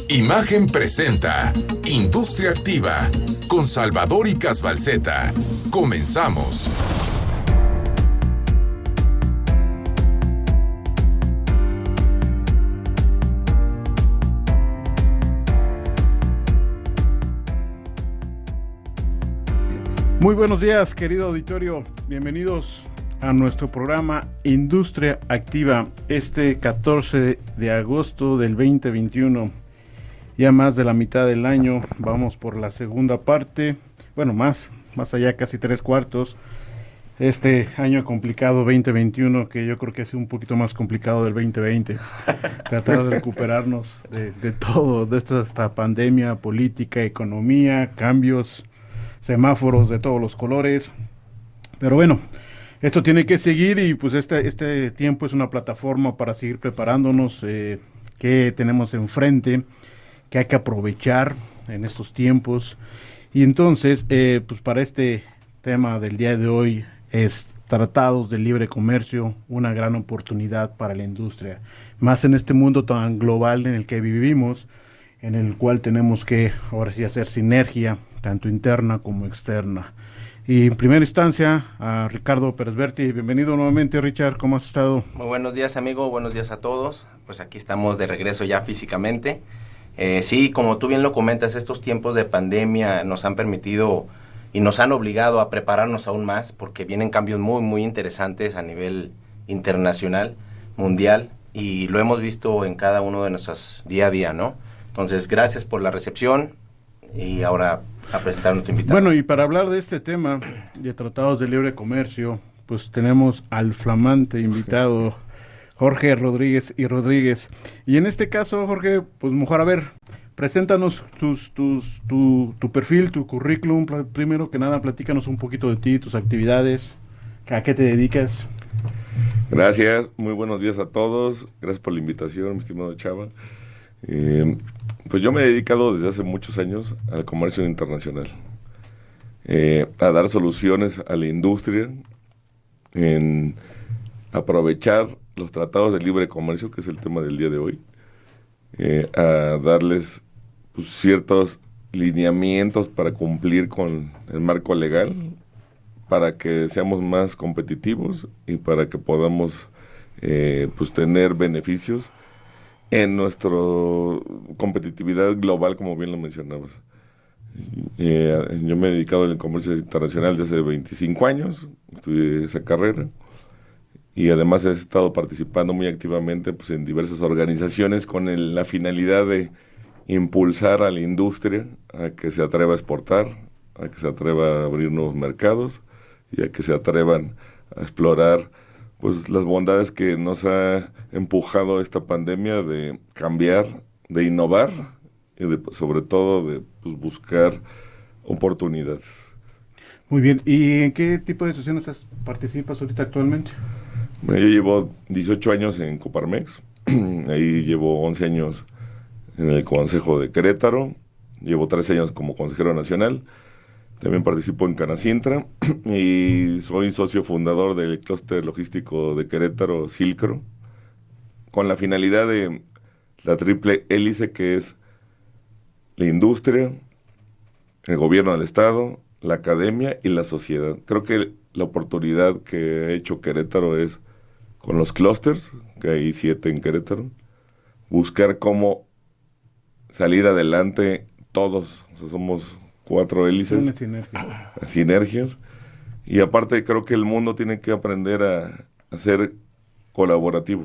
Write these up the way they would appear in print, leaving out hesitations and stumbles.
Imagen presenta Industria Activa con Salvador y Casbalceta. Comenzamos. Muy buenos días, querido auditorio. Bienvenidos a nuestro programa Industria Activa, este 14 de agosto del 2021. Ya más de la mitad del año, vamos por la segunda parte, bueno, más allá, casi 3/4. Este año complicado 2021, que yo creo que es un poquito más complicado del 2020. Tratar de recuperarnos de todo, de esta pandemia, política, economía, cambios, semáforos de todos los colores. Pero bueno, esto tiene que seguir y pues este tiempo es una plataforma para seguir preparándonos, que tenemos enfrente, que hay que aprovechar en estos tiempos. Y entonces, pues para este tema del día de hoy es tratados de libre comercio, una gran oportunidad para la industria, más en este mundo tan global en el que vivimos, en el cual tenemos que ahora sí hacer sinergia, tanto interna como externa. Y en primera instancia, a Ricardo Pérez Berti. Bienvenido nuevamente, Richard, ¿cómo has estado? Muy buenos días, amigo, buenos días a todos. Pues aquí estamos de regreso ya físicamente. Sí, como tú bien lo comentas, estos tiempos de pandemia nos han permitido y nos han obligado a prepararnos aún más, porque vienen cambios muy interesantes a nivel internacional, mundial, y lo hemos visto en cada uno de nuestros día a día, ¿no? Entonces, gracias por la recepción y ahora a presentar a nuestro invitado. Bueno, y para hablar de este tema de tratados de libre comercio, pues tenemos al flamante invitado Jorge Rodríguez y Rodríguez. Y en este caso, Jorge, pues mejor, a ver, preséntanos tu perfil, tu currículum. Primero que nada, platícanos un poquito de ti, tus actividades, a qué te dedicas. Gracias, muy buenos días a todos. Gracias por la invitación, mi estimado Chava. Pues yo me he dedicado desde hace muchos años al comercio internacional, a dar soluciones a la industria, en aprovechar los tratados de libre comercio, que es el tema del día de hoy, a darles pues, ciertos lineamientos para cumplir con el marco legal, para que seamos más competitivos y para que podamos pues tener beneficios en nuestra competitividad global, como bien lo mencionabas. Yo me he dedicado al comercio internacional desde hace 25 años, estudié esa carrera, y además he estado participando muy activamente pues, en diversas organizaciones con la finalidad de impulsar a la industria a que se atreva a exportar, a que se atreva a abrir nuevos mercados y a que se atrevan a explorar pues las bondades que nos ha empujado esta pandemia de cambiar, de innovar y sobre todo de pues, buscar oportunidades. Muy bien, ¿y en qué tipo de sesiones participas ahorita actualmente? Yo llevo 18 años en Coparmex, ahí llevo 11 años en el Consejo de Querétaro, llevo 13 años como consejero nacional. También participo en Canacintra y soy socio fundador del clúster logístico de Querétaro, Silcro, con la finalidad de la triple hélice que es la industria, el gobierno del estado, la academia y la sociedad. Creo que la oportunidad que ha hecho Querétaro es con los clústers, que hay 7 en Querétaro, buscar cómo salir adelante todos, o sea, somos 4 hélices, sinergias, y aparte creo que el mundo tiene que aprender a ser colaborativo,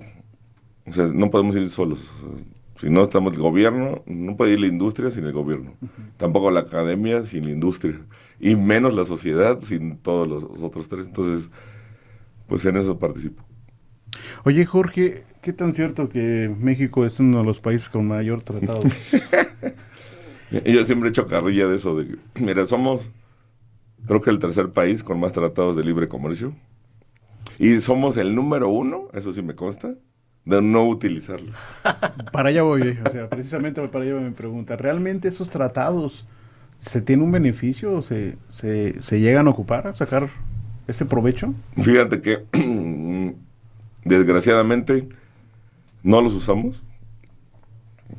o sea, no podemos ir solos, o sea, si no estamos el gobierno, no puede ir la industria sin el gobierno, tampoco la academia sin la industria, y menos la sociedad sin todos los otros 3, entonces, pues en eso participo. Oye, Jorge, ¿qué tan cierto que México es uno de los países con mayor tratado? Yo siempre he hecho carrilla de eso, de que, mira, somos, creo que el tercer país con más tratados de libre comercio, y somos el número 1, eso sí me consta, de no utilizarlos. Para allá voy, o sea, precisamente para allá me pregunta, ¿realmente esos tratados se tiene un beneficio o se llegan a ocupar, a sacar ese provecho? Fíjate que desgraciadamente no los usamos.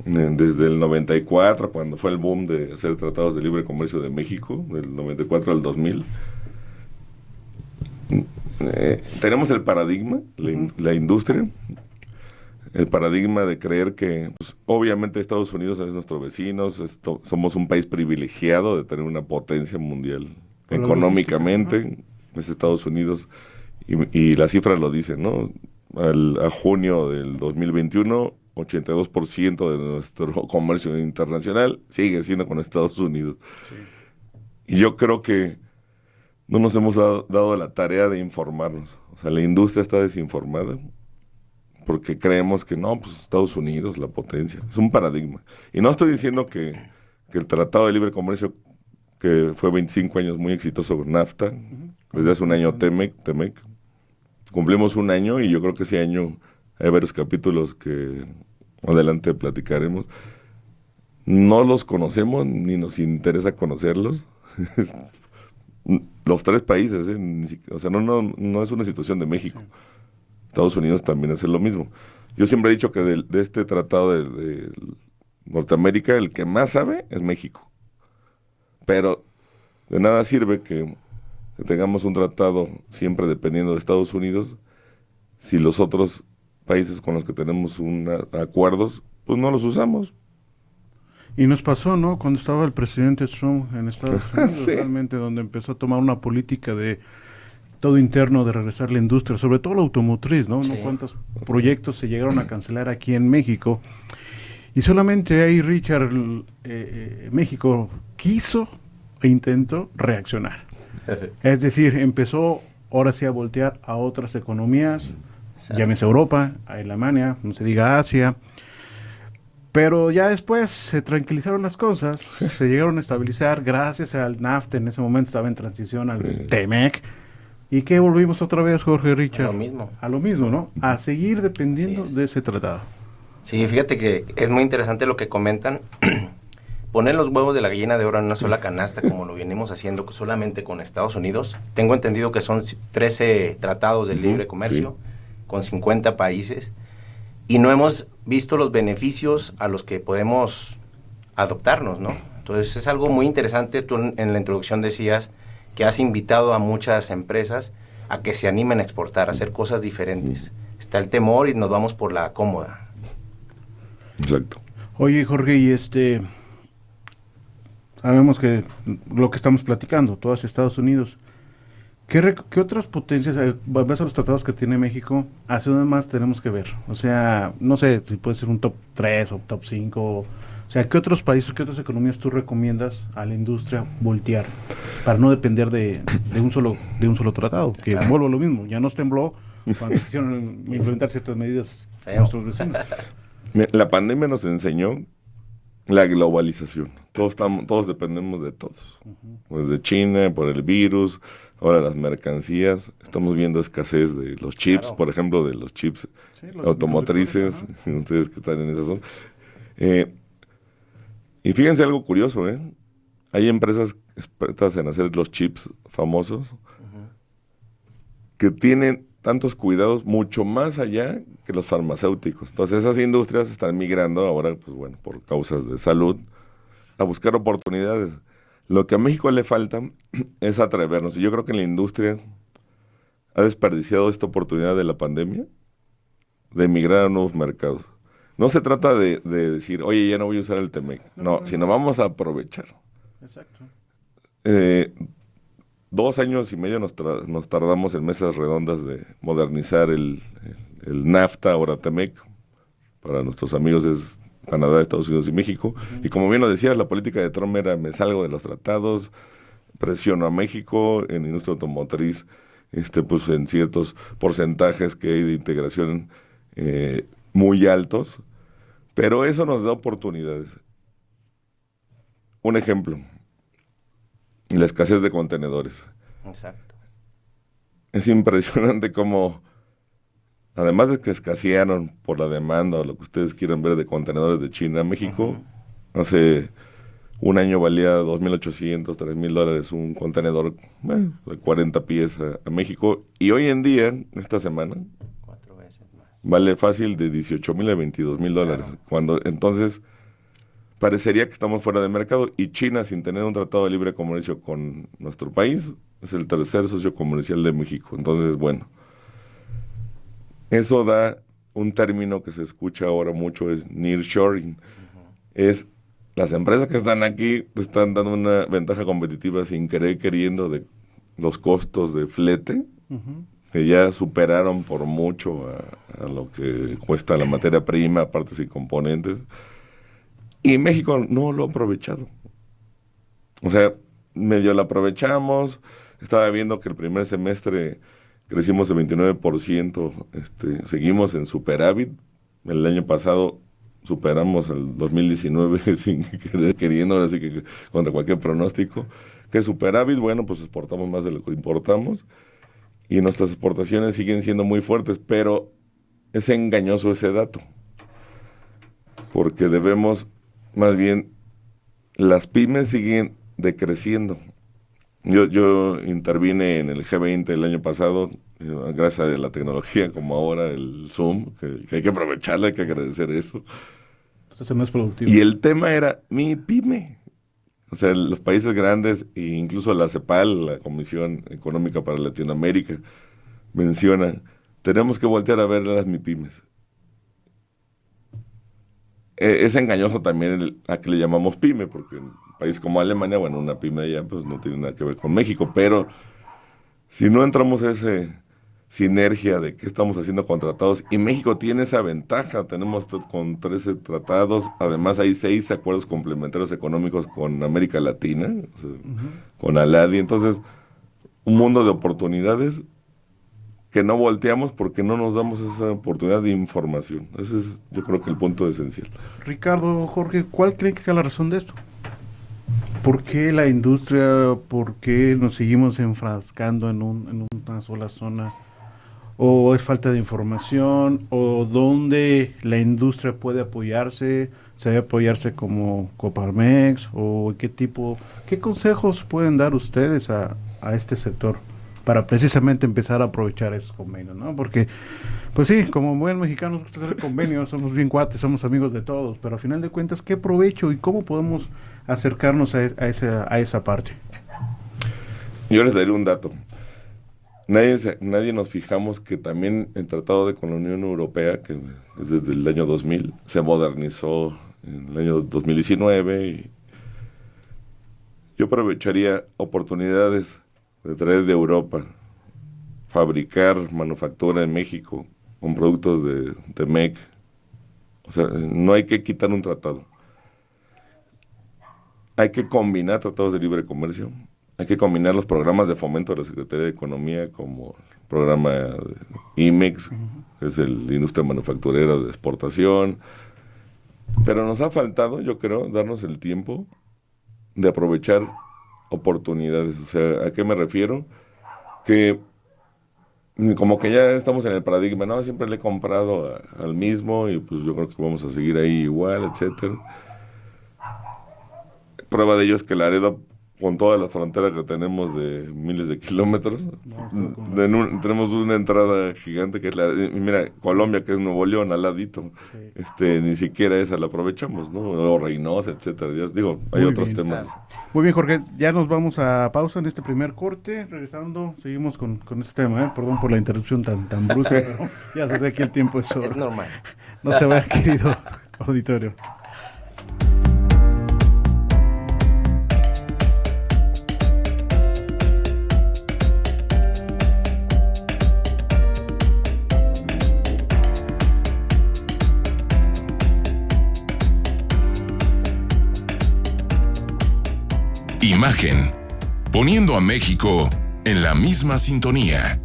desde el 94, cuando fue el boom de hacer tratados de libre comercio de México, del 94 al 2000. Tenemos el paradigma, la industria, el paradigma de creer que, pues, obviamente Estados Unidos es nuestro vecino, somos un país privilegiado de tener una potencia mundial económicamente, es Estados Unidos, y las cifras lo dicen, ¿no? A junio del 2021, 82% de nuestro comercio internacional sigue siendo con Estados Unidos. Sí. Y yo creo que no nos hemos dado la tarea de informarnos. O sea, la industria está desinformada porque creemos que no, pues Estados Unidos, la potencia. Es un paradigma. Y no estoy diciendo que el Tratado de Libre Comercio, que fue 25 años muy exitoso con NAFTA, desde hace un año TEMEC, cumplimos un año y yo creo que ese año hay varios capítulos que adelante platicaremos. No los conocemos ni nos interesa conocerlos. Los tres países, o sea, no es una situación de México. Estados Unidos también hace lo mismo. Yo siempre he dicho que de este tratado de Norteamérica, el que más sabe es México. Pero de nada sirve que tengamos un tratado siempre dependiendo de Estados Unidos si los otros países con los que tenemos acuerdos, pues no los usamos. Y nos pasó, ¿no? Cuando estaba el presidente Trump en Estados Unidos, sí, realmente, donde empezó a tomar una política de todo interno de regresar la industria, sobre todo la automotriz, ¿no? Sí. ¿No? ¿Cuántos proyectos se llegaron a cancelar aquí en México? Y solamente ahí, Richard, México quiso e intentó reaccionar. Es decir, empezó ahora sí a voltear a otras economías, llámese Europa, a Alemania, no se diga Asia. Pero ya después se tranquilizaron las cosas, se llegaron a estabilizar gracias al NAFTA, en ese momento estaba en transición al TEMEC. ¿Y qué volvimos otra vez, Jorge, Richard? A lo mismo. A lo mismo, ¿no? A seguir dependiendo de ese tratado. Sí, fíjate que es muy interesante lo que comentan. Poner los huevos de la gallina de oro en una sola canasta, como lo venimos haciendo solamente con Estados Unidos. Tengo entendido que son 13 tratados de libre comercio, con 50 países. Y no hemos visto los beneficios a los que podemos adoptarnos, ¿no? Entonces es algo muy interesante. Tú en la introducción decías que has invitado a muchas empresas a que se animen a exportar, a hacer cosas diferentes. Está el temor y nos vamos por la cómoda. Exacto. Oye, Jorge, y sabemos que lo que estamos platicando, todo es Estados Unidos. ¿Qué otras potencias, vas a los tratados que tiene México, hacia dónde más tenemos que ver? O sea, no sé, puede ser un top 3 o top 5. O sea, ¿qué otros países, qué otras economías tú recomiendas a la industria voltear para no depender de un solo tratado? Que vuelvo a lo mismo, ya nos tembló cuando quisieron implementar ciertas medidas nuestros vecinos. La pandemia nos enseñó la globalización. Todos dependemos de todos. Pues de China, por el virus. Ahora las mercancías, estamos viendo escasez de los chips, por ejemplo, de los chips automotrices, ¿no? Ustedes que están en esa zona. Y fíjense algo curioso, hay empresas expertas en hacer los chips famosos que tienen tantos cuidados mucho más allá que los farmacéuticos. Entonces esas industrias están migrando ahora, pues bueno, por causas de salud, a buscar oportunidades. Lo que a México le falta es atrevernos. Y yo creo que la industria ha desperdiciado esta oportunidad de la pandemia de emigrar a nuevos mercados. No se trata de decir, oye, ya no voy a usar el TEMEC. No, sino vamos a aprovechar. Exacto. 2 años y medio nos tardamos en mesas redondas de modernizar el NAFTA, ahora TEMEC. Para nuestros amigos es Canadá, Estados Unidos y México. Y como bien lo decías, la política de Trump era me salgo de los tratados, presiono a México en industria automotriz, pues en ciertos porcentajes que hay de integración muy altos, pero eso nos da oportunidades. Un ejemplo, la escasez de contenedores. Exacto. Es impresionante cómo, además de que escasearon por la demanda o lo que ustedes quieran ver de contenedores de China a México, hace un año valía $2,800, $3,000 un contenedor de 40 pies a México, y hoy en día, esta semana, 4 veces más. Vale fácil de $18,000 a $22,000. Claro. Cuando entonces parecería que estamos fuera de mercado, y China, sin tener un tratado de libre comercio con nuestro país, es el tercer socio comercial de México. Entonces, bueno, eso da un término que se escucha ahora mucho, es nearshoring. Es las empresas que están aquí te están dando una ventaja competitiva sin querer queriendo de los costos de flete, que ya superaron por mucho a lo que cuesta la materia prima, partes y componentes. Y México no lo ha aprovechado. O sea, medio lo aprovechamos. Estaba viendo que el primer semestre crecimos el 29%, seguimos en superávit. El año pasado superamos el 2019 sin querer queriendo, así que contra cualquier pronóstico. ¿Qué superávit? Bueno, pues exportamos más de lo que importamos y nuestras exportaciones siguen siendo muy fuertes, pero es engañoso ese dato, porque debemos, más bien, las pymes siguen decreciendo. Yo intervine en el G20 el año pasado, gracias a la tecnología como ahora el Zoom, que hay que aprovecharla, hay que agradecer eso. Entonces no es productivo. Y el tema era mi pyme. O sea, los países grandes, e incluso la CEPAL, la Comisión Económica para Latinoamérica, mencionan, tenemos que voltear a ver a las MIPYMES. Es engañoso también a que le llamamos pyme, porque en un país como Alemania, bueno, una pyme allá pues no tiene nada que ver con México, pero si no entramos a esa sinergia de qué estamos haciendo con tratados, y México tiene esa ventaja, tenemos con 13 tratados, además hay 6 acuerdos complementarios económicos con América Latina, o sea, con ALADI, entonces un mundo de oportunidades que no volteamos porque no nos damos esa oportunidad de información. Ese es, yo creo que el punto esencial. Ricardo, Jorge, ¿cuál creen que sea la razón de esto? ¿Por qué la industria, por qué nos seguimos enfrascando en una sola zona? ¿O es falta de información? ¿O dónde la industria puede apoyarse? ¿Se debe apoyarse como Coparmex? ¿O qué consejos pueden dar ustedes a este sector para precisamente empezar a aprovechar esos convenios, ¿no? Porque, pues sí, como buen mexicano nos gusta hacer convenios, somos bien cuates, somos amigos de todos, pero a final de cuentas, ¿qué provecho y cómo podemos acercarnos a esa parte? Yo les daré un dato. Nadie nos fijamos que también el tratado con la Unión Europea, que es desde el año 2000, se modernizó en el año 2019. Y yo aprovecharía oportunidades de traer de Europa, fabricar manufactura en México con productos de MEC. O sea, no hay que quitar un tratado. Hay que combinar tratados de libre comercio. Hay que combinar los programas de fomento de la Secretaría de Economía, como el programa de IMEX, que es el Industria Manufacturera de Exportación. Pero nos ha faltado, yo creo, darnos el tiempo de aprovechar oportunidades. O sea, ¿a qué me refiero? Que como que ya estamos en el paradigma, no, siempre le he comprado al mismo y pues yo creo que vamos a seguir ahí igual, etcétera. Prueba de ello es que Laredo, con todas las fronteras que tenemos de miles de kilómetros, tenemos una entrada gigante que es mira, Colombia, que es Nuevo León, al ladito, sí. Ni siquiera esa la aprovechamos, ¿no? O Reynosa, etcétera. Ya digo, hay muy otros bien, temas. Claro. Muy bien, Jorge, ya nos vamos a pausa en este primer corte. Regresando, seguimos con este tema, ¿eh? Perdón por la interrupción tan brusca, pero ya se ve que el tiempo es Es normal. No se vaya, querido auditorio. Imagen, poniendo a México en la misma sintonía.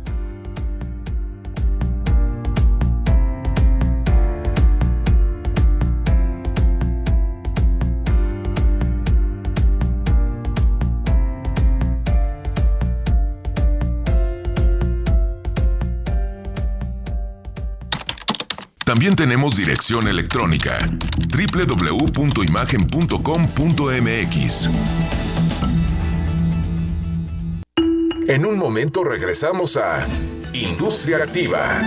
También tenemos dirección electrónica www.imagen.com.mx. En un momento regresamos a Industria Activa.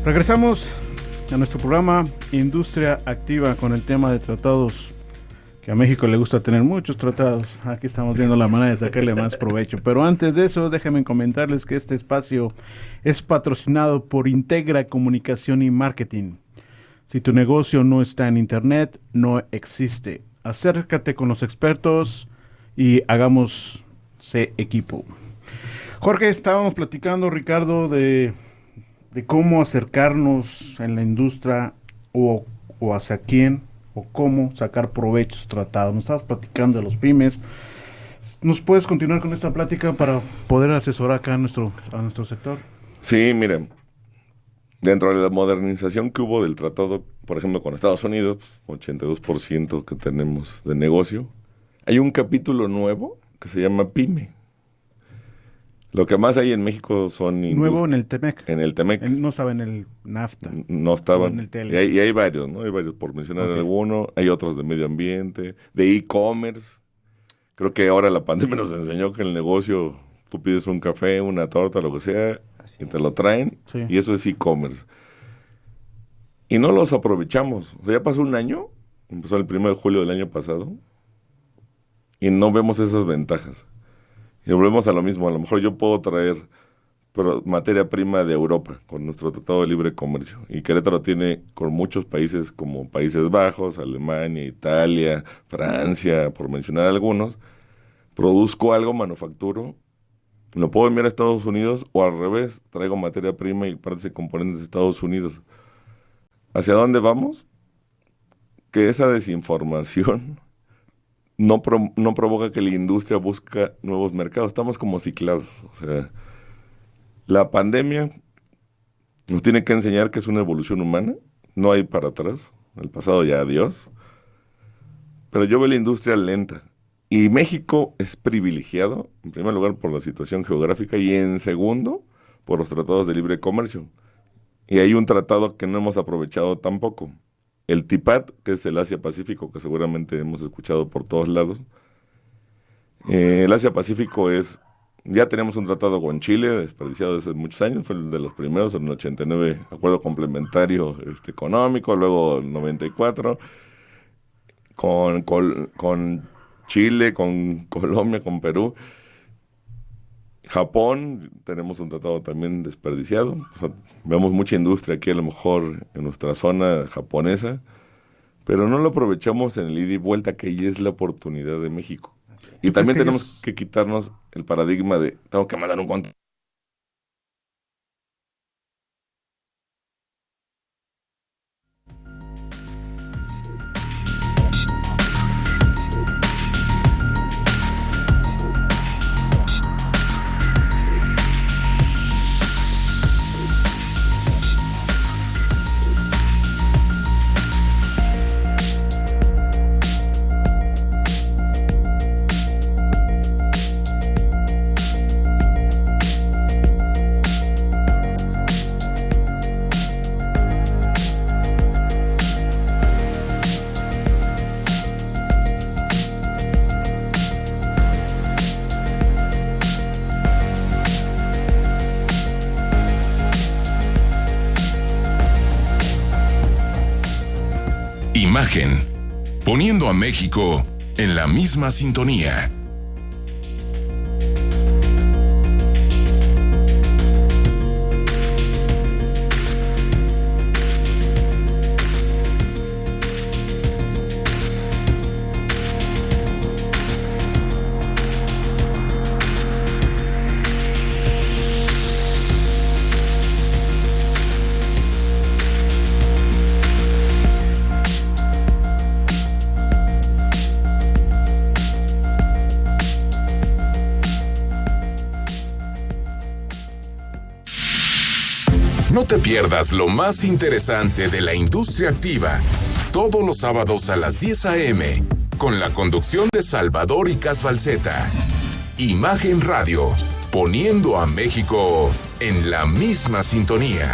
Regresamos a nuestro programa Industria Activa con el tema de tratados, que a México le gusta tener muchos tratados. Aquí estamos viendo la manera de sacarle más provecho. Pero antes de eso, déjenme comentarles que este espacio es patrocinado por Integra Comunicación y Marketing. Si tu negocio no está en internet, no existe. Acércate con los expertos y hagamos equipo. Jorge, estábamos platicando, Ricardo, de cómo acercarnos en la industria o hacia quién o cómo sacar provechos tratados. Nos estabas platicando de los pymes. ¿Nos puedes continuar con esta plática para poder asesorar acá a nuestro sector? Sí, miren, dentro de la modernización que hubo del tratado, por ejemplo, con Estados Unidos, 82% que tenemos de negocio, hay un capítulo nuevo que se llama PYME. Lo que más hay en México son... Nuevo en el TEMEC. En el TEMEC. No estaba en el NAFTA. No estaban. En el TLC. Y hay varios, ¿no? Hay varios, por mencionar alguno. Hay otros de medio ambiente, de e-commerce. Creo que ahora la pandemia nos enseñó que el negocio, tú pides un café, una torta, lo que sea, y te lo traen. Sí. Y eso es e-commerce. Y no los aprovechamos. O sea, ya pasó un año, empezó el 1 de julio del año pasado, y no vemos esas ventajas. Y volvemos a lo mismo, a lo mejor yo puedo traer materia prima de Europa con nuestro Tratado de Libre Comercio. Y Querétaro tiene con muchos países como Países Bajos, Alemania, Italia, Francia, por mencionar algunos. Produzco algo, manufacturo, lo puedo enviar a Estados Unidos o al revés, traigo materia prima y partes y componentes de Estados Unidos. ¿Hacia dónde vamos? Que esa desinformación no provoca que la industria busque nuevos mercados. Estamos como ciclados. O sea, la pandemia nos tiene que enseñar que es una evolución humana. No hay para atrás. El pasado ya adiós. Pero yo veo la industria lenta. Y México es privilegiado, en primer lugar, por la situación geográfica y en segundo, por los tratados de libre comercio. Y hay un tratado que no hemos aprovechado tampoco. El TIPAD, que es el Asia-Pacífico, que seguramente hemos escuchado por todos lados. El Asia-Pacífico ya tenemos un tratado con Chile, desperdiciado desde muchos años, fue el de los primeros, en el 89, acuerdo complementario económico, luego el 94, con Chile, con Colombia, con Perú. Japón, tenemos un tratado también desperdiciado. O sea, vemos mucha industria aquí a lo mejor en nuestra zona japonesa, pero no lo aprovechamos en el ida y vuelta, que ahí es la oportunidad de México. Y también tenemos que quitarnos el paradigma de tengo que mandar un contrato. Imagen, poniendo a México en la misma sintonía. No te pierdas lo más interesante de la industria activa, todos los sábados a las 10 a.m., con la conducción de Salvador y Casbalceta. Imagen Radio, poniendo a México en la misma sintonía.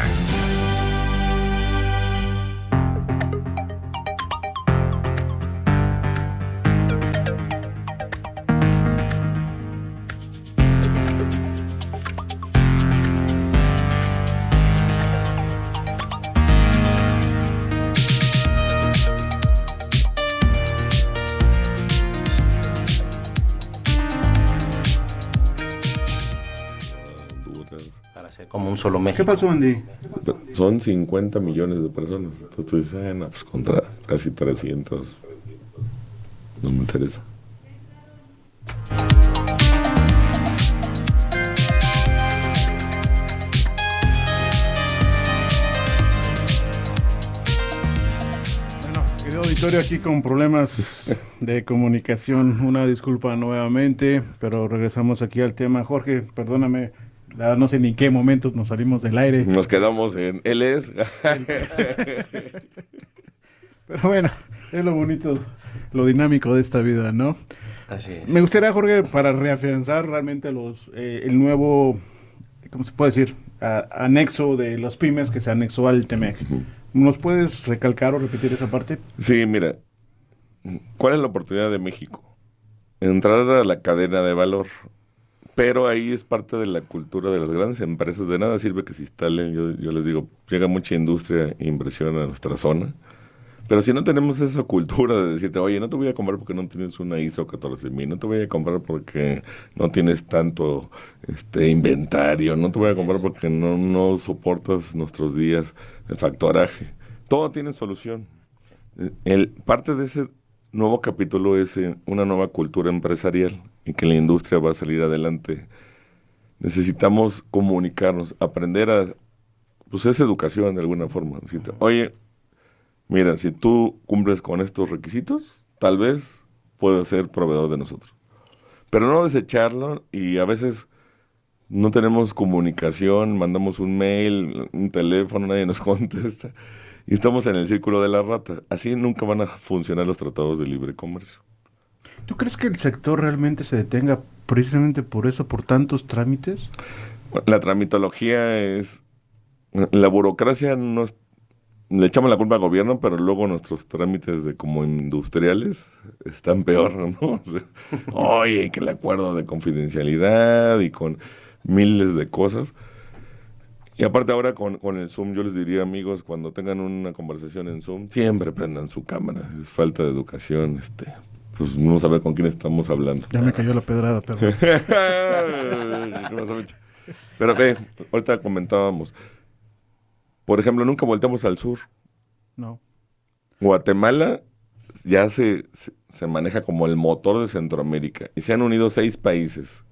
como un solo México. ¿Qué pasó, Andy? Son 50 millones de personas. Entonces tú dices, no, pues contra casi 300, no me interesa. Auditorio aquí con problemas de comunicación, una disculpa nuevamente, pero regresamos aquí al tema. Jorge, perdóname, no sé ni en qué momento nos salimos del aire. Nos quedamos en él es. Pero bueno, es lo bonito, lo dinámico de esta vida, ¿no? Así es. Me gustaría, Jorge, para reafianzar realmente el nuevo, ¿cómo se puede decir? Anexo de las pymes que se anexó al TEMEC. ¿Nos puedes recalcar o repetir esa parte? Sí, mira, ¿cuál es la oportunidad de México? Entrar a la cadena de valor, pero ahí es parte de la cultura de las grandes empresas. De nada sirve que se instalen, yo les digo, llega mucha industria e inversión a nuestra zona, pero si no tenemos esa cultura de decirte, oye, no te voy a comprar porque no tienes una ISO 14000, no te voy a comprar porque no tienes tanto inventario, no te voy a comprar porque no soportas nuestros días de factoraje. Todo tiene solución. Parte de ese nuevo capítulo es una nueva cultura empresarial y que la industria va a salir adelante. Necesitamos comunicarnos, aprender pues es educación de alguna forma. Decirte, oye, mira, si tú cumples con estos requisitos, tal vez puedas ser proveedor de nosotros. Pero no desecharlo, y a veces no tenemos comunicación, mandamos un mail, un teléfono, nadie nos contesta, y estamos en el círculo de la rata. Así nunca van a funcionar los tratados de libre comercio. ¿Tú crees que el sector realmente se detenga precisamente por eso, por tantos trámites? La tramitología es... La burocracia no es... Le echamos la culpa al gobierno, pero luego nuestros trámites de como industriales están peor, ¿no? O sea, oye, que el acuerdo de confidencialidad y con miles de cosas. Y aparte ahora con el Zoom, yo les diría, amigos, cuando tengan una conversación en Zoom, siempre prendan su cámara. Es falta de educación, pues no saber con quién estamos hablando. Ya me cayó la pedrada, perdón. Pero ahorita comentábamos. Por ejemplo, nunca volteamos al sur. No. Guatemala ya se maneja como el motor de Centroamérica. Y se han unido 6 países.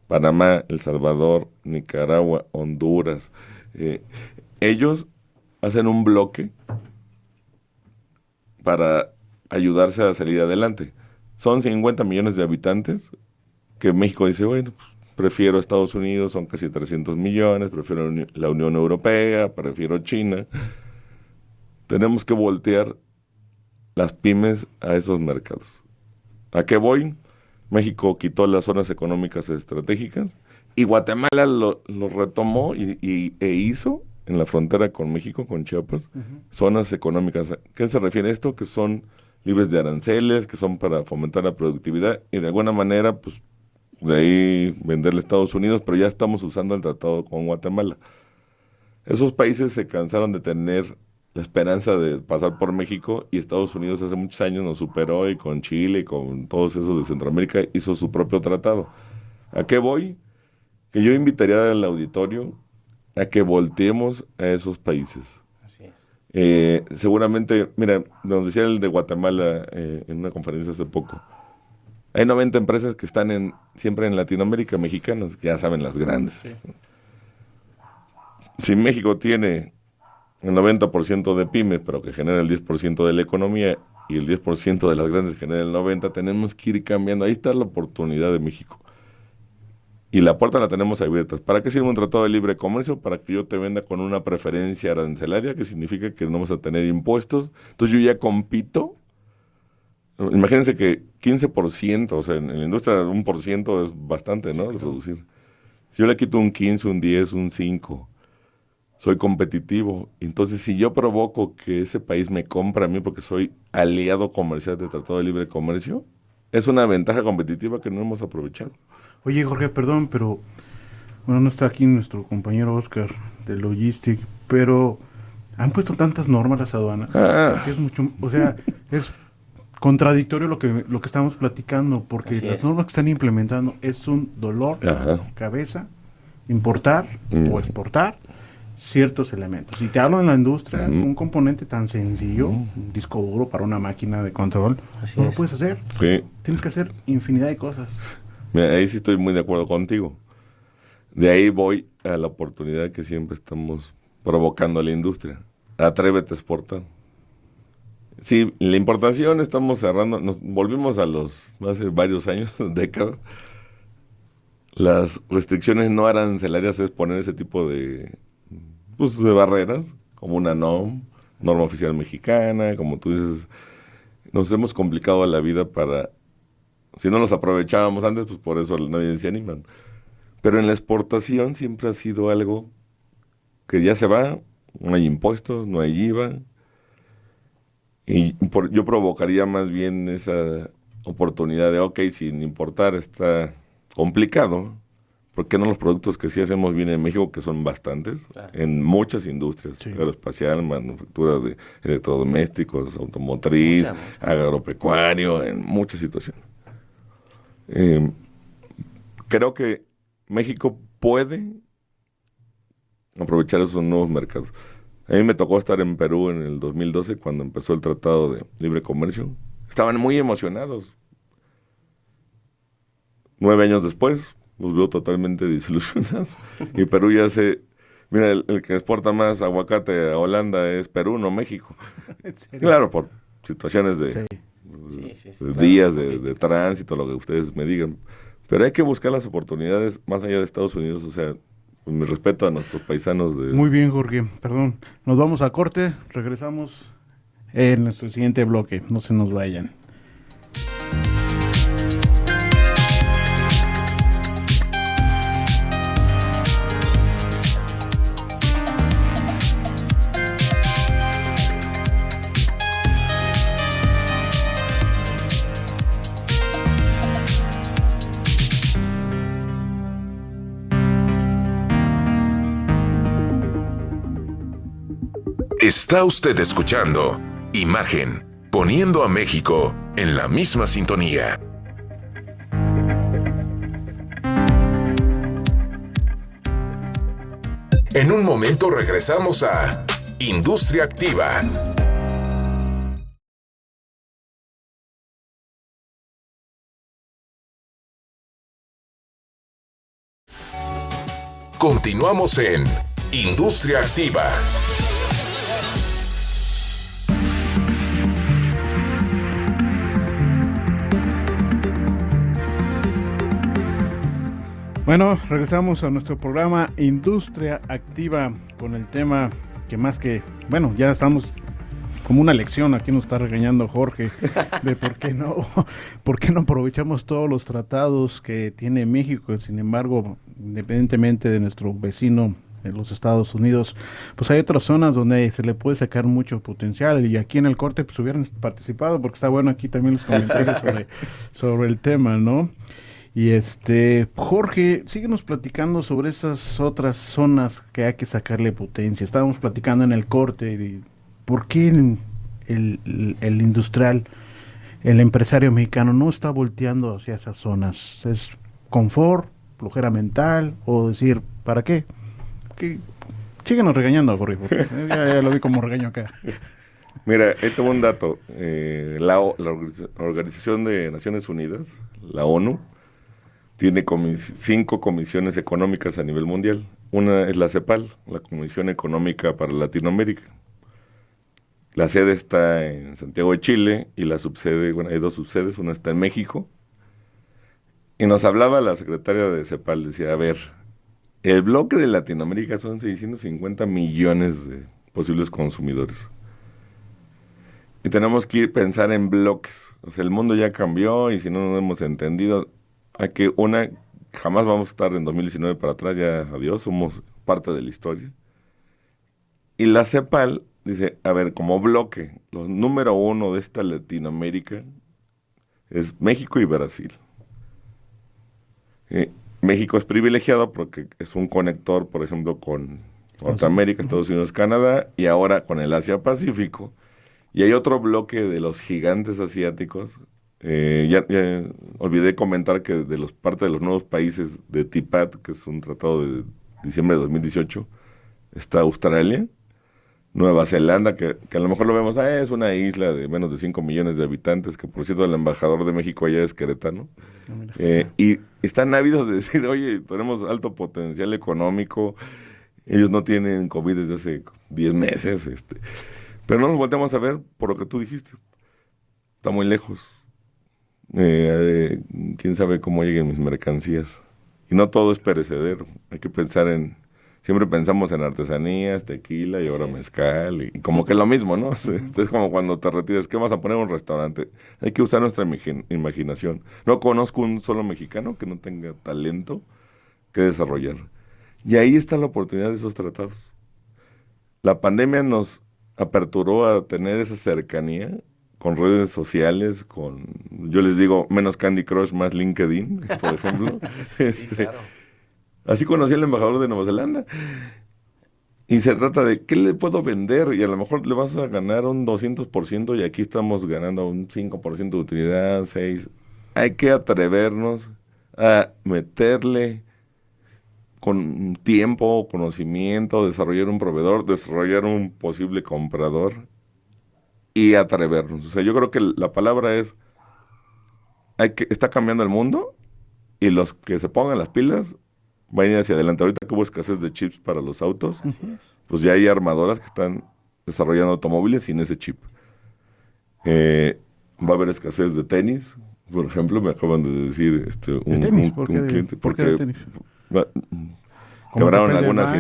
Panamá, El Salvador, Nicaragua, Honduras. Ellos hacen un bloque para ayudarse a salir adelante. Son 50 millones de habitantes que México dice, bueno, prefiero Estados Unidos, son casi 300 millones, prefiero la Unión Europea, prefiero China. Tenemos que voltear las pymes a esos mercados. ¿A qué voy? México quitó las zonas económicas estratégicas y Guatemala lo retomó e hizo en la frontera con México, con Chiapas, zonas económicas. ¿A qué se refiere esto? Que son libres de aranceles, que son para fomentar la productividad y de alguna manera, pues, de ahí venderle a Estados Unidos, pero ya estamos usando el tratado con Guatemala. Esos países se cansaron de tener la esperanza de pasar por México y Estados Unidos hace muchos años nos superó y con Chile y con todos esos de Centroamérica hizo su propio tratado. ¿A qué voy? Que yo invitaría al auditorio a que volteemos a esos países. Así es. Seguramente, mira, nos decía el de Guatemala en una conferencia hace poco, hay 90 empresas que están siempre en Latinoamérica, mexicanas, que ya saben, las grandes. Sí. Si México tiene el 90% de pymes, pero que genera el 10% de la economía, y el 10% de las grandes genera el 90%, tenemos que ir cambiando. Ahí está la oportunidad de México. Y la puerta la tenemos abierta. ¿Para qué sirve un tratado de libre comercio? Para que yo te venda con una preferencia arancelaria, que significa que no vamos a tener impuestos. Entonces yo ya compito. Imagínense que 15%, o sea, en la industria 1% es bastante, ¿no? De reducir. Si yo le quito un 15, un 10, un 5, soy competitivo. Entonces, si yo provoco que ese país me compre a mí porque soy aliado comercial del Tratado de Libre Comercio, es una ventaja competitiva que no hemos aprovechado. Oye, Jorge, perdón, pero bueno, no está aquí nuestro compañero Oscar de Logistic, pero han puesto tantas normas las aduanas que es mucho, o sea, es contradictorio lo que estamos platicando, porque las normas que están implementando es un dolor de cabeza importar o exportar ciertos elementos. Y te hablo en la industria, un componente tan sencillo, un disco duro para una máquina de control, Así no lo es. puedes hacer. Sí. Tienes que hacer infinidad de cosas. Mira, ahí sí estoy muy de acuerdo contigo. De ahí voy a la oportunidad que siempre estamos provocando a la industria. Atrévete a exportar. Sí, la importación estamos cerrando, nos volvimos a hace varios años, décadas. Las restricciones no arancelarias es poner ese tipo de barreras, como una norma oficial mexicana, como tú dices, nos hemos complicado la vida si no nos aprovechábamos antes, pues por eso nadie se animan. Pero en la exportación siempre ha sido algo que ya se va, no hay impuestos, no hay IVA, y yo provocaría más bien esa oportunidad de, ok, sin importar está complicado, ¿por qué no los productos que sí hacemos bien en México, que son bastantes, Claro. en muchas industrias, Sí. aeroespacial, manufactura de electrodomésticos, automotriz, Mucha. agropecuario, en muchas situaciones? Creo que México puede aprovechar esos nuevos mercados. A mí me tocó estar en Perú en el 2012 cuando empezó el Tratado de Libre Comercio. Estaban muy emocionados. 9 años después, los veo totalmente desilusionados. Y Perú ya Mira, el que exporta más aguacate a Holanda es Perú, no México. ¿En serio? Claro, por situaciones de Sí, días claro. de tránsito, lo que ustedes me digan. Pero hay que buscar las oportunidades más allá de Estados Unidos. O sea, con mi respeto a nuestros paisanos de... Muy bien, Jorge. Perdón. Nos vamos a corte. Regresamos en nuestro siguiente bloque. No se nos vayan. Está usted escuchando Imagen, poniendo a México en la misma sintonía. En un momento regresamos a Industria Activa. Continuamos en Industria Activa. Bueno, regresamos a nuestro programa Industria Activa con el tema bueno, ya estamos como una lección, aquí nos está regañando Jorge, de por qué no aprovechamos todos los tratados que tiene México. Sin embargo, independientemente de nuestro vecino en los Estados Unidos, pues hay otras zonas donde se le puede sacar mucho potencial, y aquí en el corte pues hubieran participado, porque está bueno aquí también los comentarios sobre el tema, ¿no? Y Jorge, síguenos platicando sobre esas otras zonas que hay que sacarle potencia. Estábamos platicando en el corte de por qué el industrial, el empresario mexicano no está volteando hacia esas zonas. ¿Es confort, flojera mental, o decir, ¿para qué? Síguenos regañando, Jorge, porque ya lo vi como regaño acá. Mira, ahí tengo un dato. La Organización de Naciones Unidas, la ONU, tiene 5 comisiones económicas a nivel mundial. Una es la CEPAL, la Comisión Económica para Latinoamérica. La sede está en Santiago de Chile y la subsede, bueno, hay 2 subsedes, una está en México. Y nos hablaba la secretaria de CEPAL, decía, a ver, el bloque de Latinoamérica son 650 millones de posibles consumidores. Y tenemos que pensar en bloques. O sea, el mundo ya cambió y si no nos hemos entendido, jamás vamos a estar en 2019 para atrás, ya adiós, somos parte de la historia. Y la CEPAL dice, a ver, como bloque, los número 1 de esta Latinoamérica es México y Brasil. México es privilegiado porque es un conector, por ejemplo, con Norteamérica, Estados Unidos, Canadá, y ahora con el Asia-Pacífico. Y hay otro bloque de los gigantes asiáticos, Ya olvidé comentar que parte de los nuevos países de TIPAD, que es un tratado de diciembre de 2018, está Australia, Nueva Zelanda, que a lo mejor lo vemos, es una isla de menos de 5 millones de habitantes, que por cierto el embajador de México allá es queretano. Y están ávidos de decir, oye, tenemos alto potencial económico, ellos no tienen COVID desde hace 10 meses, pero no nos volteamos a ver por lo que tú dijiste. Está muy lejos. Quién sabe cómo lleguen mis mercancías. Y no todo es perecedero. Hay que pensar siempre pensamos en artesanías, tequila y ahora mezcal, y como que es lo mismo, ¿no? Es como cuando te retiras, ¿qué vas a poner en un restaurante? Hay que usar nuestra imaginación. No conozco un solo mexicano que no tenga talento que desarrollar. Y ahí está la oportunidad de esos tratados. La pandemia nos aperturó a tener esa cercanía con redes sociales, yo les digo, menos Candy Crush, más LinkedIn, por ejemplo. Sí, claro. Así conocí al embajador de Nueva Zelanda. Y se trata de, ¿qué le puedo vender? Y a lo mejor le vas a ganar un 200% y aquí estamos ganando un 5% de utilidad, 6%. Hay que atrevernos a meterle con tiempo, conocimiento, desarrollar un proveedor, desarrollar un posible comprador y atrevernos. O sea, yo creo que la palabra es, está cambiando el mundo y los que se pongan las pilas van a ir hacia adelante. Ahorita que hubo escasez de chips para los autos, pues ya hay armadoras que están desarrollando automóviles sin ese chip. Va a haber escasez de tenis, por ejemplo, me acaban de decir un cliente. ¿Por qué de tenis? Quebraron algunas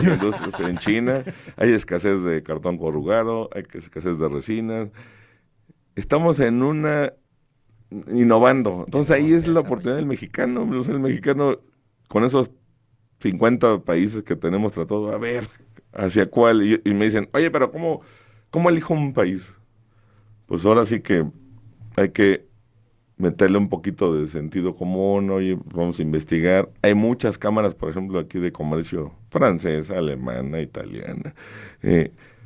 industrias en China, hay escasez de cartón corrugado, hay escasez de resinas. Estamos innovando. Entonces ahí es la oportunidad del mexicano. O sea, el mexicano, con esos 50 países que tenemos tratado, a ver hacia cuál. Y me dicen, oye, pero ¿cómo elijo un país? Pues ahora sí que hay que meterle un poquito de sentido común. Oye, vamos a investigar. Hay muchas cámaras, por ejemplo, aquí de comercio francesa, alemana, italiana.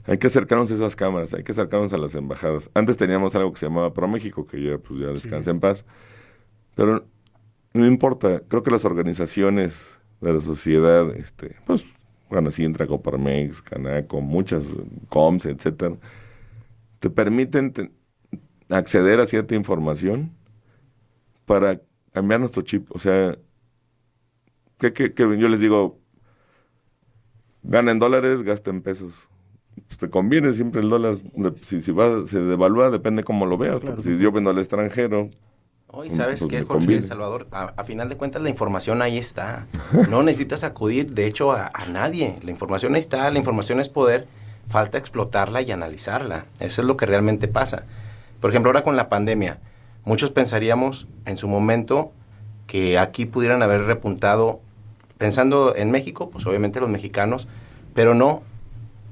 Hay que acercarnos a esas cámaras, hay que acercarnos a las embajadas. Antes teníamos algo que se llamaba ProMéxico, que ya descansa en paz. Pero no importa, creo que las organizaciones de la sociedad, pues, bueno, así entra Coparmex, Canaco, muchas, COMS, etcétera, te permiten acceder a cierta información para cambiar nuestro chip. O sea, que yo les digo, gana en dólares, gasta en pesos. Te conviene siempre el dólar, si se devalúa, depende cómo lo veas, claro, porque si yo vendo al extranjero... ¿Y sabes qué, Jorge, Salvador? A final de cuentas la información ahí está, no necesitas acudir de hecho a nadie, la información ahí está, la información es poder, falta explotarla y analizarla, eso es lo que realmente pasa. Por ejemplo, ahora con la pandemia, muchos pensaríamos en su momento que aquí pudieran haber repuntado, pensando en México, pues obviamente los mexicanos, pero no.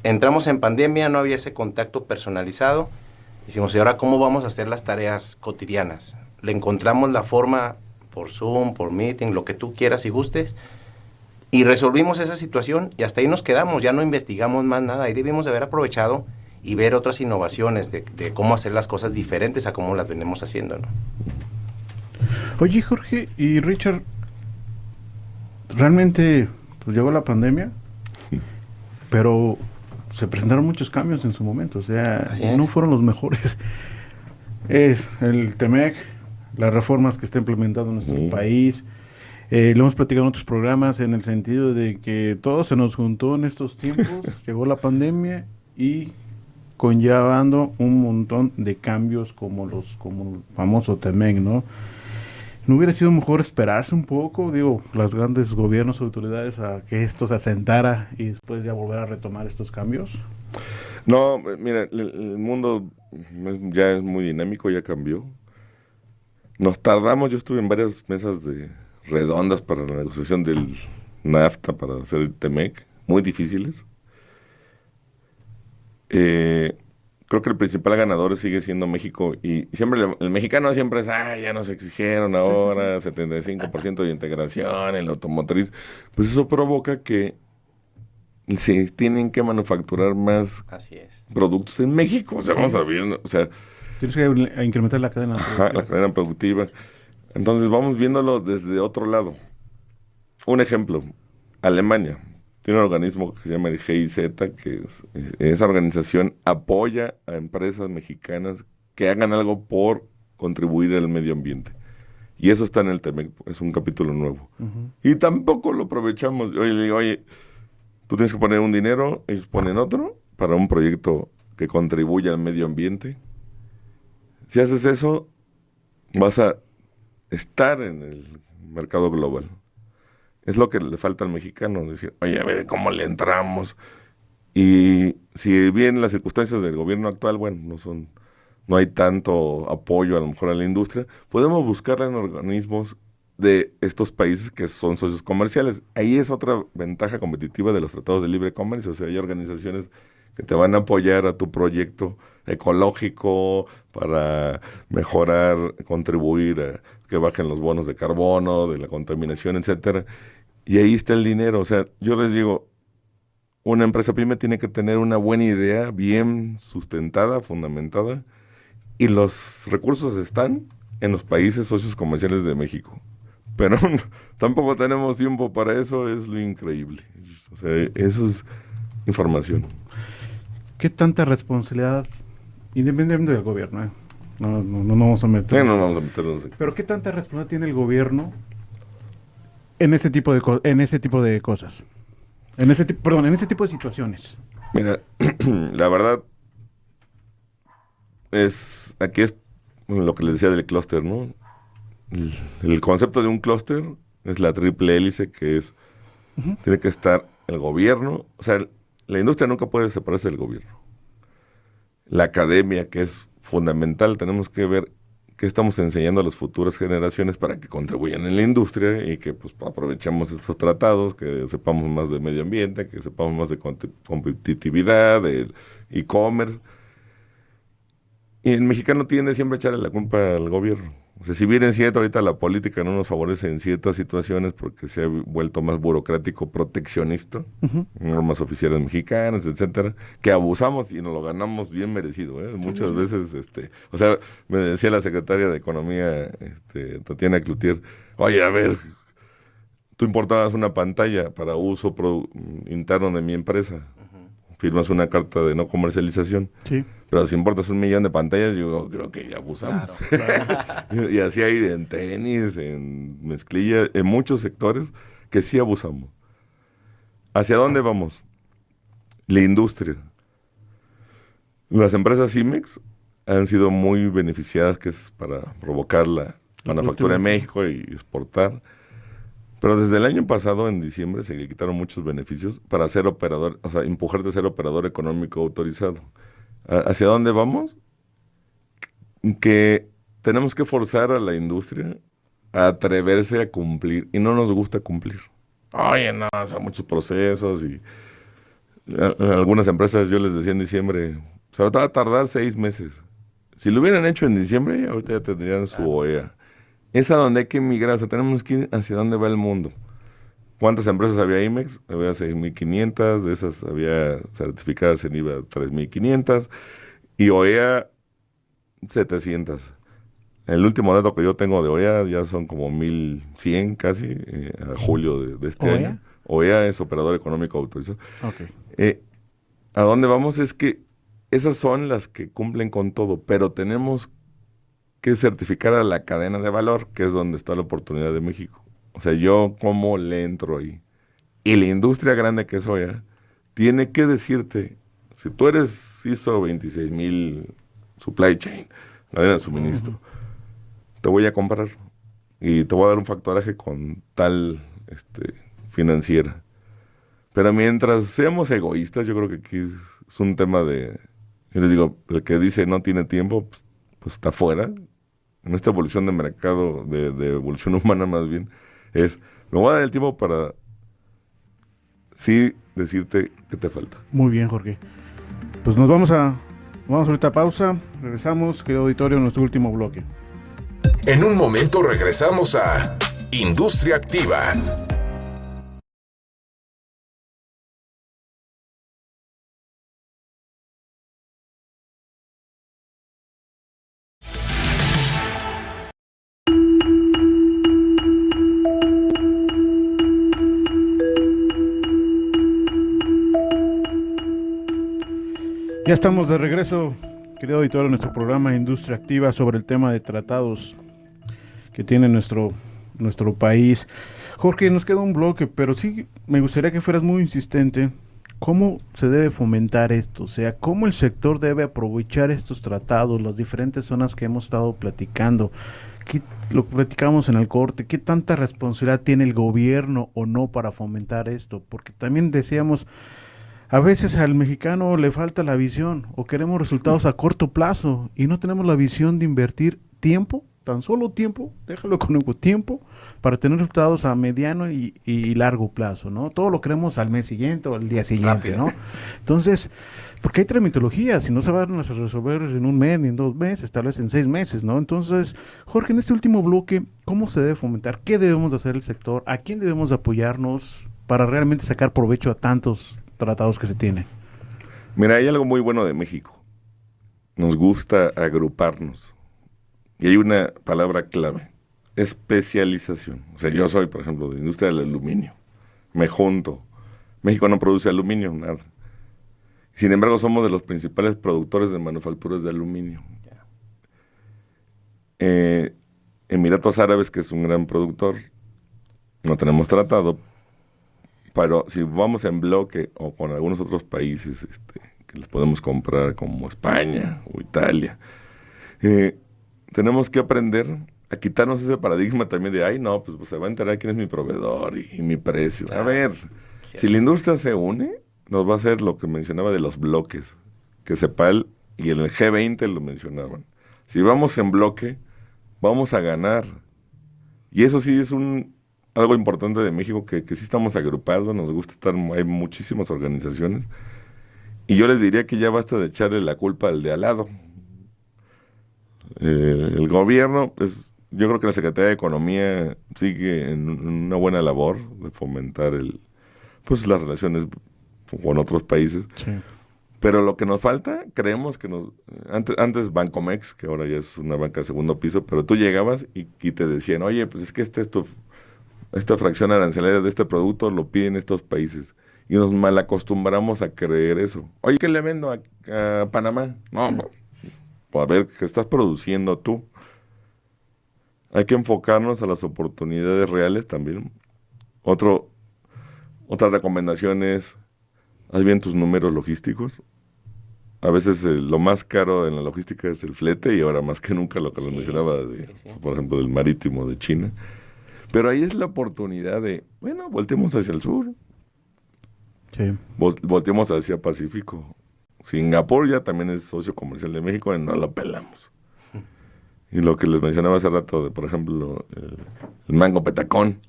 Entramos en pandemia, no había ese contacto personalizado. Decimos, ¿y ahora cómo vamos a hacer las tareas cotidianas? Le encontramos la forma por Zoom, por Meeting, lo que tú quieras y gustes, y resolvimos esa situación y hasta ahí nos quedamos, ya no investigamos más nada. Ahí debimos de haber aprovechado y ver otras innovaciones de cómo hacer las cosas diferentes a cómo las venimos haciendo, ¿no? Oye, Jorge y Richard, realmente pues llegó la pandemia, pero se presentaron muchos cambios en su momento, o sea, no fueron los mejores. El TEMEC, las reformas que está implementando en nuestro país, lo hemos platicado en otros programas en el sentido de que todo se nos juntó en estos tiempos, llegó la pandemia y conllevando un montón de cambios como el famoso TEMEC, ¿no? ¿No hubiera sido mejor esperarse un poco, los grandes gobiernos, autoridades, a que esto se asentara y después ya volver a retomar estos cambios? No, mira, el mundo ya es muy dinámico, ya cambió. Nos tardamos, yo estuve en varias mesas redondas para la negociación del NAFTA, para hacer el TEMEC, muy difíciles. Creo que el principal ganador sigue siendo México y siempre el mexicano siempre es, ya nos exigieron ahora 75% de integración en la automotriz. Pues eso provoca que se tienen que manufacturar más productos en México. O sea, vamos a ver, Tienes que incrementar la cadena Ajá, la cadena productiva. Entonces vamos viéndolo desde otro lado. Un ejemplo, Alemania tiene un organismo que se llama el GIZ, que esa organización apoya a empresas mexicanas que hagan algo por contribuir al medio ambiente. Y eso está en el TEMEC, es un capítulo nuevo. Ujú. Y tampoco lo aprovechamos. Oye, le digo, oye, tú tienes que poner un dinero, ellos ponen otro para un proyecto que contribuya al medio ambiente. Si haces eso, vas a estar en el mercado global. Es lo que le falta al mexicano, decir, oye, a ver cómo le entramos. Y si bien las circunstancias del gobierno actual, bueno, no hay tanto apoyo a lo mejor a la industria, podemos buscarla en organismos de estos países que son socios comerciales. Ahí es otra ventaja competitiva de los tratados de libre comercio. O sea, hay organizaciones que te van a apoyar a tu proyecto ecológico para mejorar, contribuir a que bajen los bonos de carbono, de la contaminación, etcétera. Y ahí está el dinero. O sea, yo les digo, una empresa pyme tiene que tener una buena idea, bien sustentada, fundamentada, y los recursos están en los países socios comerciales de México. Pero tampoco tenemos tiempo para eso, es lo increíble. O sea, eso es información. ¿Qué tanta responsabilidad, independientemente del gobierno, no vamos a meter, No vamos a meternos aquí. pero qué tanta responsabilidad tiene el gobierno en ese tipo de en ese tipo de cosas? En ese tipo de situaciones. Mira, la verdad aquí es lo que les decía del clúster, ¿no? El concepto de un clúster es la triple hélice que es, Ujú. tiene que estar el gobierno, o sea, la industria nunca puede separarse del gobierno. La academia, que es fundamental, tenemos que ver qué estamos enseñando a las futuras generaciones para que contribuyan en la industria y que pues aprovechemos estos tratados, que sepamos más de medio ambiente, que sepamos más de competitividad, del e-commerce. Y el mexicano tiende siempre a echarle la culpa al gobierno. O sea, si bien es cierto, ahorita la política no nos favorece en ciertas situaciones porque se ha vuelto más burocrático, proteccionista, Ujú. normas oficiales mexicanas, etcétera, que abusamos y nos lo ganamos bien merecido, ¿eh? Muchas veces, o sea, me decía la secretaria de Economía, Tatiana Cloutier, oye, a ver, tú importabas una pantalla para uso interno de mi empresa, firmas una carta de no comercialización. Sí. Pero si importas 1 millón de pantallas, yo creo que ya abusamos. Claro. Y así hay en tenis, en mezclilla, en muchos sectores que sí abusamos. ¿Hacia dónde vamos? La industria. Las empresas IMEX han sido muy beneficiadas, que es para provocar la manufactura en México y exportar. Pero desde el año pasado, en diciembre, se le quitaron muchos beneficios para ser operador, o sea, empujarte a ser operador económico autorizado. ¿Hacia dónde vamos? Que tenemos que forzar a la industria a atreverse a cumplir y no nos gusta cumplir. Oye, no, son muchos procesos y algunas empresas yo les decía en diciembre, se va a tardar 6 meses. Si lo hubieran hecho en diciembre, ahorita ya tendrían su OEA. Es a donde hay que migrar, o sea, tenemos que ir hacia dónde va el mundo. ¿Cuántas empresas había IMEX? Había 6.500, de esas había certificadas en IVA 3.500 y OEA 700. El último dato que yo tengo de OEA ya son como 1.100 casi, a julio de este ¿OEA? año. OEA es Operador Económico Autorizado. Ok. ¿A dónde vamos? Es que esas son las que cumplen con todo, pero tenemos que certificar a la cadena de valor, que es donde está la oportunidad de México. O sea, yo cómo le entro ahí. Y la industria grande que es OEA tiene que decirte, si tú eres ISO 26000 supply chain, cadena de suministro, te voy a comprar y te voy a dar un factoraje con tal financiera. Pero mientras seamos egoístas, yo creo que aquí es un tema yo les digo, el que dice no tiene tiempo, pues está fuera. En esta evolución de mercado, de evolución humana más bien, me voy a dar el tiempo para sí decirte qué te falta. Muy bien, Jorge. Pues vamos ahorita a pausa. Regresamos, querido auditorio, en nuestro último bloque. En un momento regresamos a Industria Activa. Ya estamos de regreso, querido auditorio, en nuestro programa Industria Activa sobre el tema de tratados que tiene nuestro país. Jorge, nos queda un bloque, pero sí me gustaría que fueras muy insistente. ¿Cómo se debe fomentar esto? O sea, ¿cómo el sector debe aprovechar estos tratados, las diferentes zonas que hemos estado platicando? Lo platicamos en el corte, ¿qué tanta responsabilidad tiene el gobierno o no para fomentar esto? Porque también decíamos, a veces al mexicano le falta la visión o queremos resultados a corto plazo y no tenemos la visión de invertir tiempo, tan solo tiempo, déjalo económico, tiempo para tener resultados a mediano y largo plazo, ¿no? Todo lo queremos al mes siguiente o al día siguiente, ¿no? Entonces, porque hay tramitologías y no se van a resolver en un mes ni en 2 meses, tal vez en 6 meses, ¿no? Entonces, Jorge, en este último bloque, ¿cómo se debe fomentar? ¿Qué debemos de hacer el sector? ¿A quién debemos de apoyarnos para realmente sacar provecho a tantos tratados que se tienen? Mira, hay algo muy bueno de México. Nos gusta agruparnos. Y hay una palabra clave, especialización. O sea, yo soy, por ejemplo, de industria del aluminio. Me junto. México no produce aluminio, nada. Sin embargo, somos de los principales productores de manufacturas de aluminio. Emiratos Árabes, que es un gran productor, no tenemos tratado, pero si vamos en bloque o con algunos otros países que les podemos comprar, como España o Italia, tenemos que aprender a quitarnos ese paradigma también de, ay, no, pues se va a enterar quién es mi proveedor y mi precio. A ver, si la industria se une, nos va a hacer lo que mencionaba de los bloques, que CEPAL y el G20 lo mencionaban. Si vamos en bloque, vamos a ganar. Y eso sí es algo importante de México, que sí estamos agrupados, nos gusta estar, hay muchísimas organizaciones. Y yo les diría que ya basta de echarle la culpa al de al lado. El gobierno, pues, yo creo que la Secretaría de Economía sigue en una buena labor de fomentar las relaciones con otros países. Sí. Pero lo que nos falta, creemos que antes Bancomex, que ahora ya es una banca de segundo piso, pero tú llegabas y te decían, oye, pues es que esta fracción arancelaria de este producto lo piden estos países. Y nos malacostumbramos a creer eso. Oye, ¿qué le vendo a Panamá? No, a ver qué estás produciendo tú. Hay que enfocarnos a las oportunidades reales también. Otra recomendación es, haz bien tus números logísticos. A veces lo más caro en la logística es el flete, y ahora más que nunca lo que les mencionaba, por ejemplo, del marítimo de China. Pero ahí es la oportunidad de, bueno, volteemos hacia el sur. Sí. Volteemos hacia Pacífico. Singapur ya también es socio comercial de México y no lo pelamos. Y lo que les mencionaba hace rato, por ejemplo, el mango petacón.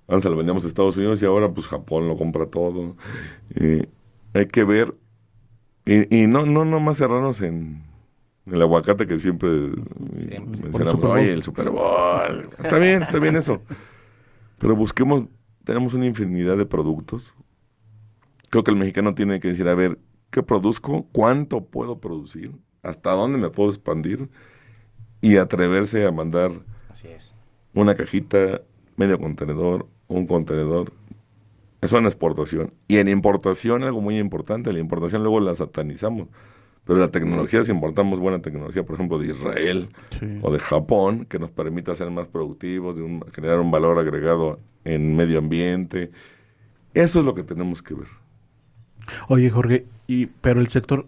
Antes lo vendíamos a Estados Unidos y ahora pues Japón lo compra todo. Hay que ver, y no más cerrarnos en el aguacate que siempre mencionamos. Oye, el Super Bowl. Está bien eso. Pero tenemos una infinidad de productos. Creo que el mexicano tiene que decir, a ver, ¿qué produzco? ¿Cuánto puedo producir? ¿Hasta dónde me puedo expandir? Y atreverse a mandar una cajita, medio contenedor, un contenedor. Eso en exportación. Y en importación, algo muy importante, la importación luego la satanizamos. Pero la tecnología, si importamos buena tecnología, por ejemplo, de Israel o de Japón, que nos permita ser más productivos, generar un valor agregado en medio ambiente, eso es lo que tenemos que ver. Oye, Jorge, pero el sector,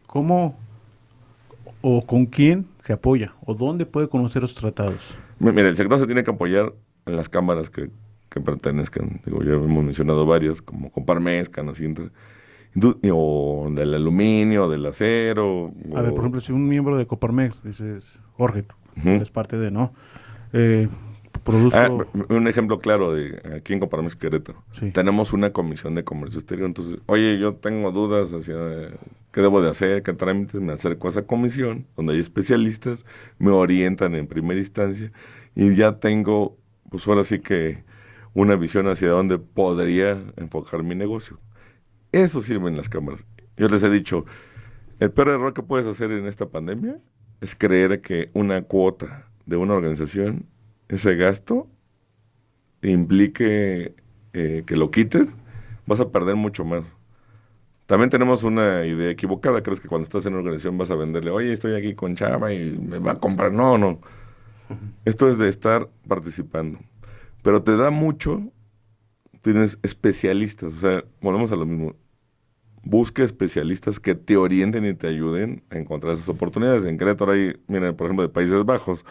¿cómo o con quién se apoya? ¿O dónde puede conocer los tratados? Mira, el sector se tiene que apoyar en las cámaras que pertenezcan. Ya hemos mencionado varias, como Coparmex, Canacintra, o del aluminio, del acero. A ver, por ejemplo, si un miembro de Coparmex, dices, Jorge, es parte de, ¿no? Produzco... un ejemplo claro de aquí en Coparmex Querétaro. Sí. Tenemos una comisión de comercio exterior. Entonces, oye, yo tengo dudas hacia qué debo de hacer, qué trámites, me acerco a esa comisión, donde hay especialistas, me orientan en primera instancia, y ya tengo, pues ahora sí que una visión hacia dónde podría enfocar mi negocio. Eso sirven las cámaras. Yo les he dicho, el peor error que puedes hacer en esta pandemia es creer que una cuota de una organización, ese gasto, implique que lo quites, vas a perder mucho más. También tenemos una idea equivocada. Crees que cuando estás en una organización vas a venderle, oye, estoy aquí con Chava y me va a comprar. No, no. Esto es de estar participando. Pero te da mucho, tienes especialistas. O sea, volvemos a lo mismo. Busca especialistas que te orienten y te ayuden a encontrar esas oportunidades. En Querétaro hay, mira, por ejemplo, de Países Bajos,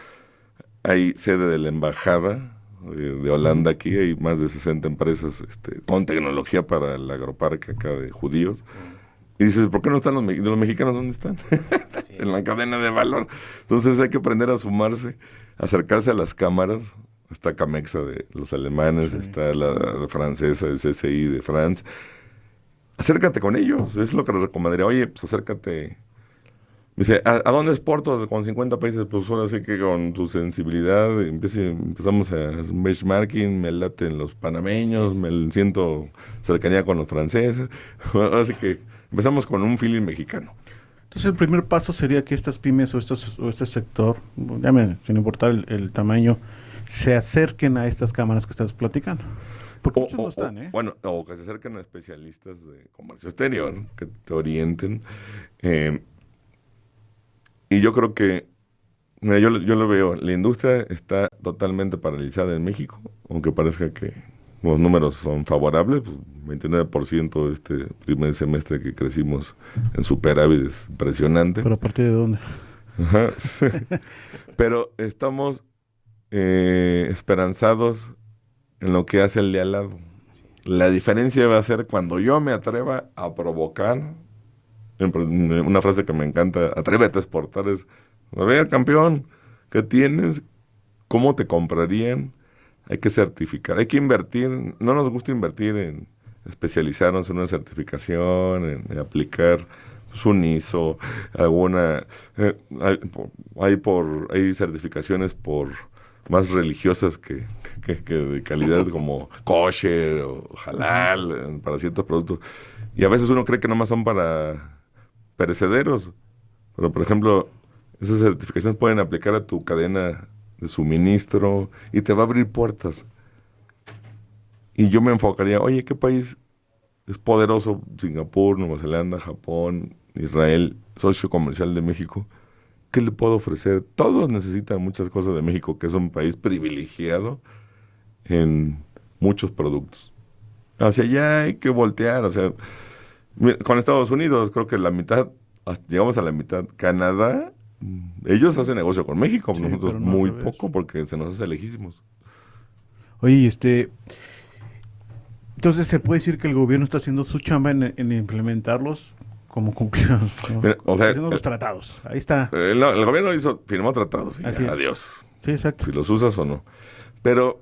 hay sede de la embajada de Holanda aquí, hay más de 60 empresas con tecnología para el agroparque acá de judíos. Y dices, ¿por qué no están los mexicanos? ¿Dónde están? Sí. En la cadena de valor. Entonces hay que aprender a sumarse, acercarse a las cámaras. Está Camexa de los alemanes, sí. Está la francesa, el CCI de Francia. Acércate con ellos, es lo que les recomendaría. Oye, pues acércate. Me dice, ¿a dónde exporto? Con 50 países, pues ahora sí que con tu sensibilidad empezamos a benchmarking, me laten los panameños, me siento cercanía con los franceses. Así que empezamos con un feeling mexicano. Entonces el primer paso sería que estas pymes o este sector, sin importar el tamaño, se acerquen a estas cámaras que estás platicando. Porque muchos no están, Bueno, o que se acerquen a especialistas de comercio exterior, que te orienten. Y yo creo que, mira, yo lo veo, la industria está totalmente paralizada en México, aunque parezca que los números son favorables, pues 29% este primer semestre que crecimos en superávit es impresionante. ¿Pero a partir de dónde? Ajá, sí. Pero estamos esperanzados en lo que hace el de al lado. La diferencia va a ser cuando yo me atreva a provocar. Una frase que me encanta, atrévete a exportar, es, a ver, campeón, ¿qué tienes? ¿Cómo te comprarían? Hay que certificar, hay que invertir, no nos gusta invertir en especializarnos en una certificación, en aplicar un ISO, alguna, hay certificaciones por más religiosas que de calidad, como kosher o halal, para ciertos productos. Y a veces uno cree que nomás son para perecederos, pero por ejemplo, esas certificaciones pueden aplicar a tu cadena de suministro y te va a abrir puertas. Y yo me enfocaría, oye, ¿qué país es poderoso? Singapur, Nueva Zelanda, Japón, Israel, socio comercial de México. ¿Qué le puedo ofrecer? Todos necesitan muchas cosas de México, que es un país privilegiado en muchos productos. Hacia allá hay que voltear, o sea, con Estados Unidos creo que la mitad, llegamos a la mitad. Canadá, ellos hacen negocio con México, sí, nosotros muy poco porque se nos hace lejísimos. Oye, entonces se puede decir que el gobierno está haciendo su chamba en implementarlos como cumplieron, ¿no? O sea, haciendo los tratados. Ahí está. El gobierno firmó tratados y adiós. Sí, exacto. Si los usas o no. Pero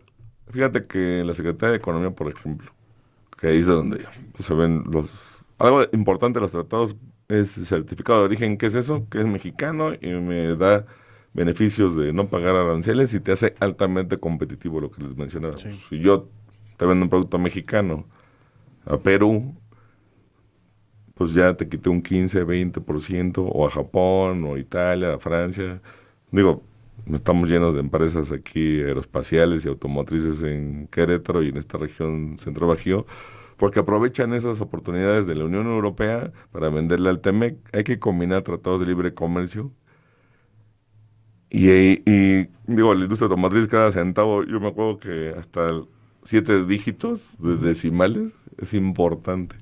fíjate que la Secretaría de Economía, por ejemplo, que ahí es donde se ven algo importante de los tratados es el certificado de origen. ¿Qué es eso? Que es mexicano y me da beneficios de no pagar aranceles y te hace altamente competitivo, lo que les mencionaba. Sí. Si yo te vendo un producto mexicano a Perú, pues ya te quité un 15, 20%, o a Japón, o a Italia, a Francia. Digo, estamos llenos de empresas aquí aeroespaciales y automotrices en Querétaro y en esta región Centro Bajío, porque aprovechan esas oportunidades de la Unión Europea para venderle al TEMEC. Hay que combinar tratados de libre comercio. Y digo, la industria automotriz, cada centavo, yo me acuerdo que hasta 7 dígitos de decimales es importante.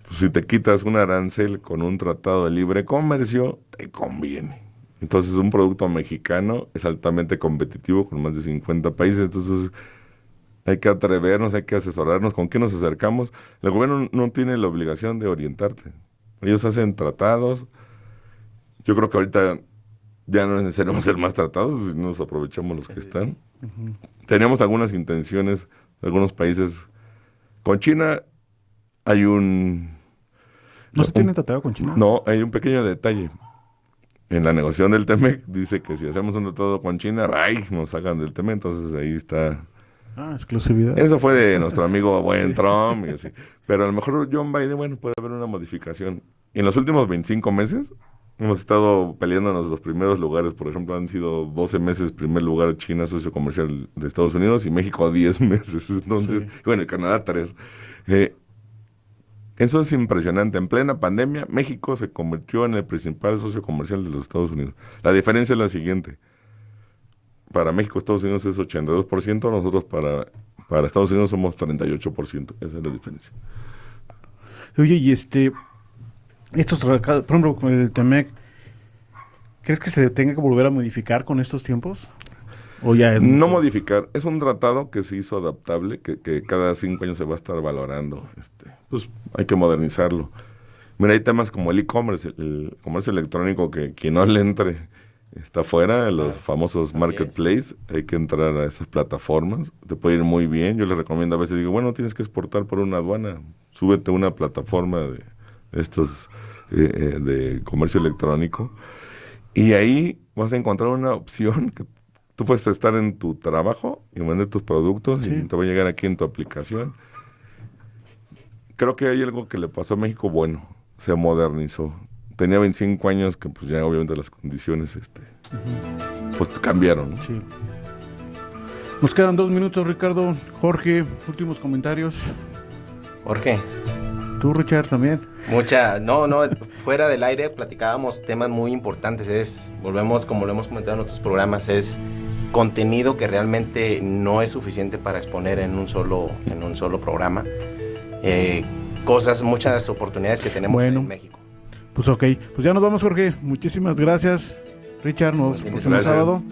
Pues si te quitas un arancel con un tratado de libre comercio, te conviene. Entonces un producto mexicano es altamente competitivo con más de 50 países, entonces hay que atrevernos, hay que asesorarnos. ¿Con qué nos acercamos? El gobierno no tiene la obligación de orientarte. Ellos hacen tratados. Yo creo que ahorita ya no es necesario hacer más tratados, nos aprovechamos los que están. Uh-huh. Teníamos algunas intenciones de algunos países. Con China hay ¿No se tiene tratado con China? No, hay un pequeño detalle. En la negociación del TEMEC dice que si hacemos un tratado con China, nos sacan del TEMEC, entonces ahí está. Exclusividad. Eso fue de nuestro amigo buen Trump y así. Pero a lo mejor John Biden, puede haber una modificación. Y en los últimos 25 meses hemos estado peleándonos los primeros lugares. Por ejemplo, han sido 12 meses primer lugar China, socio comercial de Estados Unidos, y México 10 meses. Entonces, sí. Bueno, y Canadá 3. Eso es impresionante. En plena pandemia, México se convirtió en el principal socio comercial de los Estados Unidos. La diferencia es la siguiente. Para México, Estados Unidos es 82%, nosotros para Estados Unidos somos 38%. Esa es la diferencia. Oye, y estos tratados, por ejemplo, con el TEMEC, ¿crees que se tenga que volver a modificar con estos tiempos? ¿O ya es no modificar, es un tratado que se hizo adaptable, que cada 5 años se va a estar valorando. Pues hay que modernizarlo. Mira, hay temas como el e-commerce, el comercio electrónico, que quien no le entre está fuera, los famosos marketplace, hay que entrar a esas plataformas, te puede ir muy bien. Yo les recomiendo, a veces digo, bueno, tienes que exportar por una aduana, súbete a una plataforma de estos de comercio electrónico, y ahí vas a encontrar una opción que tú puedes estar en tu trabajo y vender tus productos, sí, y te va a llegar aquí en tu aplicación. Creo que hay algo que le pasó a México bueno, se modernizó. Tenía 25 años que pues ya obviamente las condiciones pues cambiaron, ¿no? Sí. Nos quedan 2 minutos, Ricardo. Jorge, últimos comentarios. Jorge. Tú, Richard, también. Fuera del aire platicábamos temas muy importantes. Volvemos, como lo hemos comentado en otros programas, es contenido que realmente no es suficiente para exponer en un solo programa. Muchas oportunidades que tenemos en México. Pues ok, pues ya nos vamos, Jorge. Muchísimas gracias. Richard, nos vemos el próximo sábado.